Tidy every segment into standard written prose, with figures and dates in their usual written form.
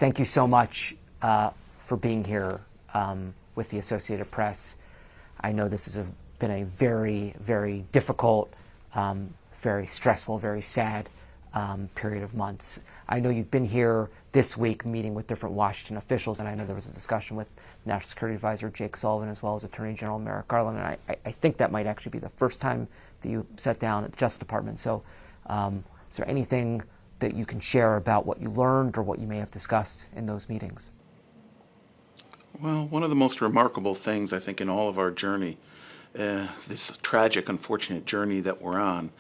thank you so much for being here with the Associated Press. I know this has been a very, very difficult, very stressful, very sad period of months. I know you've been here this week meeting with different Washington officials, and I know there was a discussion with National Security Advisor Jake Sullivan as well as Attorney General Merrick Garland, and I think that might actually be the first time that you sat down at the Justice Department. So is there anything that you can share about what you learned or what you may have discussed in those meetings? Well, one of the most remarkable things, I think, in all of our journey, this tragic, unfortunate journey that we're on,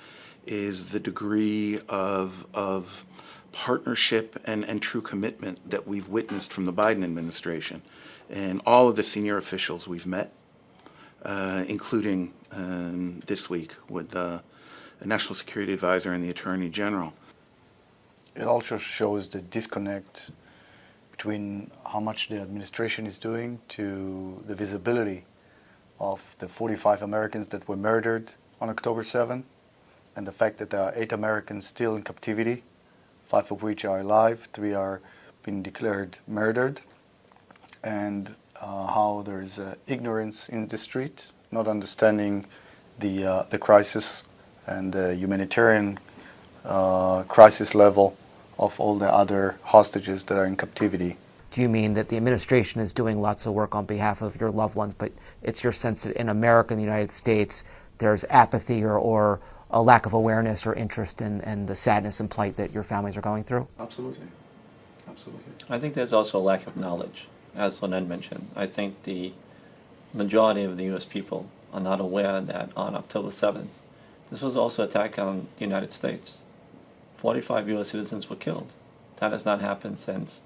is the degree of partnership and true commitment that we've witnessed from the Biden administration. And all of the senior officials we've met, including this week with the National Security Advisor and the Attorney General. It also shows the disconnect between how much the administration is doing to the visibility of the 45 Americans that were murdered on October 7th, and the fact that there are 8 Americans still in captivity, 5 of which are alive, 3 are being declared murdered, and how there is ignorance in the street, not understanding the crisis and the humanitarian crisis level of all the other hostages that are in captivity. Do you mean that the administration is doing lots of work on behalf of your loved ones, but it's your sense that in America, in the United States, there's apathy or a lack of awareness or interest in the sadness and plight that your families are going through? Absolutely. Absolutely. I think there's also a lack of knowledge, as Lynette mentioned. I think the majority of the U.S. people are not aware that on October 7th, this was also an attack on the United States. 45 U.S. citizens were killed. That has not happened since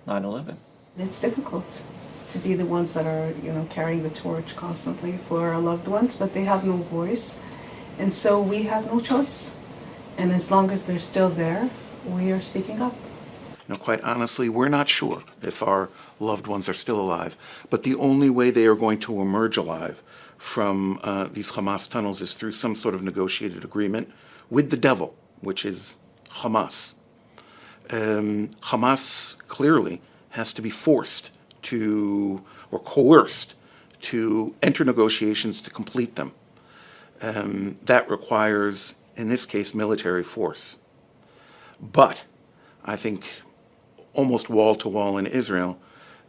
9/11. It's difficult to be the ones that are, carrying the torch constantly for our loved ones, but they have no voice, and so we have no choice. And as long as they're still there, we are speaking up. Quite honestly, we're not sure if our loved ones are still alive, but the only way they are going to emerge alive from these Hamas tunnels is through some sort of negotiated agreement with the devil, which is Hamas. Hamas clearly has to be forced to, or coerced to enter negotiations to complete them. That requires, in this case, military force. But I think almost wall to wall in Israel,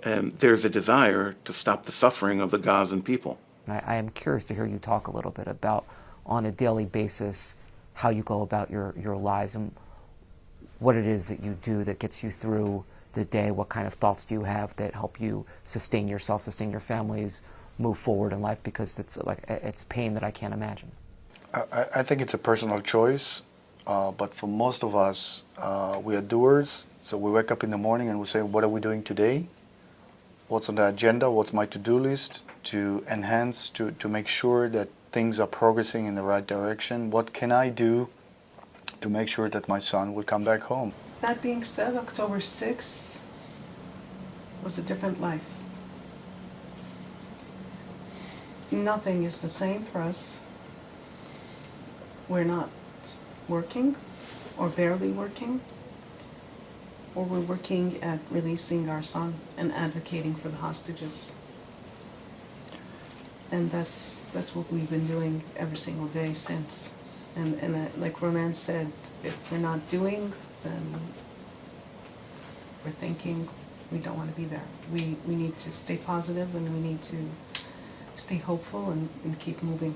there's a desire to stop the suffering of the Gazan people. I am curious to hear you talk a little bit about, on a daily basis, how you go about your lives and what it is that you do that gets you through the day. What kind of thoughts do you have that help you sustain yourself, sustain your families, move forward in life? Because it's pain that I can't imagine. I think it's a personal choice, but for most of us, we are doers. So we wake up in the morning and we say, what are we doing today? What's on the agenda? What's my to-do list to enhance, to make sure that things are progressing in the right direction? What can I do to make sure that my son will come back home? That being said, October 6th was a different life. Nothing is the same for us. We're not working or barely working, or we're working at releasing our son and advocating for the hostages. And that's what we've been doing every single day since. And like Roman said, if we're not doing, then we're thinking we don't want to be there. We need to stay positive, and we need to stay hopeful and keep moving.